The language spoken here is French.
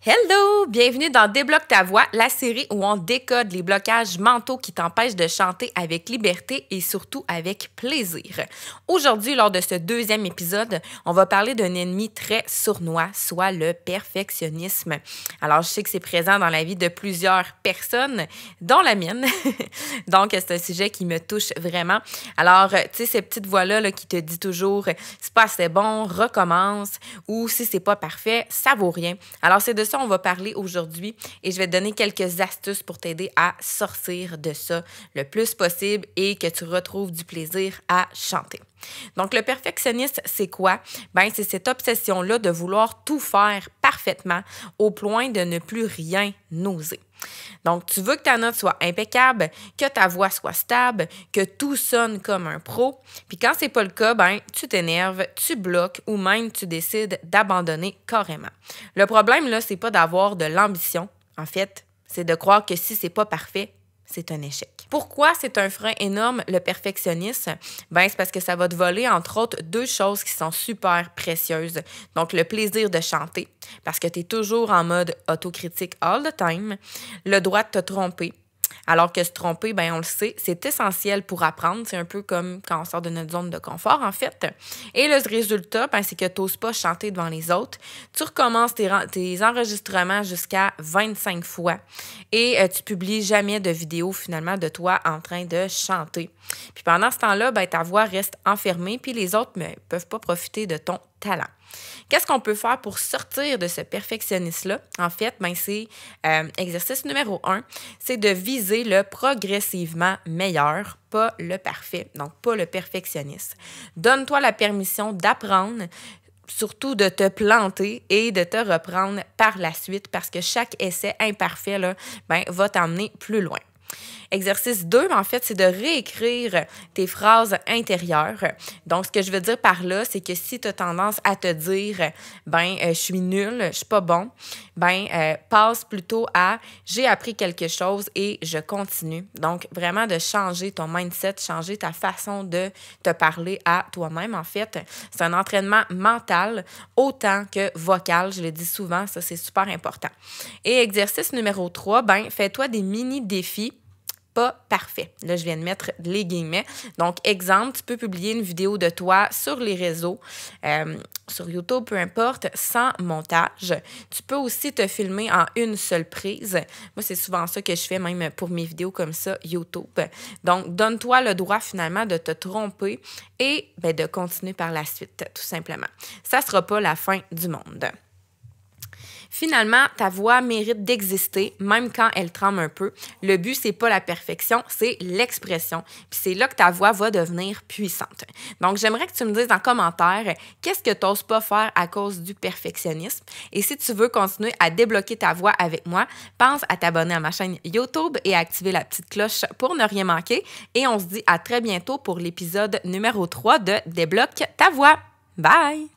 Hello! Bienvenue dans Débloque ta voix, la série où on décode les blocages mentaux qui t'empêchent de chanter avec liberté et surtout avec plaisir. Aujourd'hui, lors de ce deuxième épisode, on va parler d'un ennemi très sournois, soit le perfectionnisme. Alors, je sais que c'est présent dans la vie de plusieurs personnes, dont la mienne. Donc, c'est un sujet qui me touche vraiment. Alors, tu sais, ces petites voix-là là, qui te dit toujours « c'est pas assez bon, recommence » ou « si c'est pas parfait, ça vaut rien ». Alors, c'est de ça on va parler aujourd'hui et je vais te donner quelques astuces pour t'aider à sortir de ça le plus possible et que tu retrouves du plaisir à chanter. Donc, le perfectionniste, c'est quoi? Ben, c'est cette obsession-là de vouloir tout faire parfaitement au point de ne plus rien oser. Donc, tu veux que ta note soit impeccable, que ta voix soit stable, que tout sonne comme un pro. Puis quand c'est pas le cas, ben, tu t'énerves, tu bloques ou même tu décides d'abandonner carrément. Le problème, là, c'est pas d'avoir de l'ambition. En fait, c'est de croire que si c'est pas parfait, c'est un échec. Pourquoi c'est un frein énorme, le perfectionnisme? Ben, c'est parce que ça va te voler, entre autres, deux choses qui sont super précieuses. Donc, le plaisir de chanter, parce que tu es toujours en mode autocritique all the time. Le droit de te tromper. Alors que se tromper, ben on le sait, c'est essentiel pour apprendre. C'est un peu comme quand on sort de notre zone de confort, en fait. Et le résultat, ben, c'est que tu n'oses pas chanter devant les autres. Tu recommences tes enregistrements jusqu'à 25 fois et tu publies jamais de vidéo, finalement, de toi en train de chanter. Puis pendant ce temps-là, ben, ta voix reste enfermée puis les autres ne peuvent pas profiter de ton talent. Qu'est-ce qu'on peut faire pour sortir de ce perfectionniste-là? En fait, ben, c'est exercice numéro 1, c'est de viser le progressivement meilleur, pas le parfait, donc pas le perfectionniste. Donne-toi la permission d'apprendre, surtout de te planter et de te reprendre par la suite parce que chaque essai imparfait là, ben, va t'emmener plus loin. Exercice 2, en fait, c'est de réécrire tes phrases intérieures. Donc, ce que je veux dire par là, c'est que si tu as tendance à te dire « ben je suis nul, je suis pas bon », ben passe plutôt à « j'ai appris quelque chose et je continue ». Donc, vraiment de changer ton mindset, changer ta façon de te parler à toi-même, en fait. C'est un entraînement mental autant que vocal, je le dis souvent, ça c'est super important. Et exercice numéro 3, ben fais-toi des mini-défis pas parfait. Là, je viens de mettre les guillemets. Donc, exemple, tu peux publier une vidéo de toi sur les réseaux, sur YouTube, peu importe, sans montage. Tu peux aussi te filmer en une seule prise. Moi, c'est souvent ça que je fais, même pour mes vidéos comme ça, YouTube. Donc, donne-toi le droit, finalement, de te tromper et ben, de continuer par la suite, tout simplement. Ça ne sera pas la fin du monde. Finalement, ta voix mérite d'exister, même quand elle tremble un peu. Le but, c'est pas la perfection, c'est l'expression. Puis c'est là que ta voix va devenir puissante. Donc, j'aimerais que tu me dises en commentaire qu'est-ce que tu n'oses pas faire à cause du perfectionnisme. Et si tu veux continuer à débloquer ta voix avec moi, pense à t'abonner à ma chaîne YouTube et à activer la petite cloche pour ne rien manquer. Et on se dit à très bientôt pour l'épisode numéro 3 de Débloque ta voix. Bye!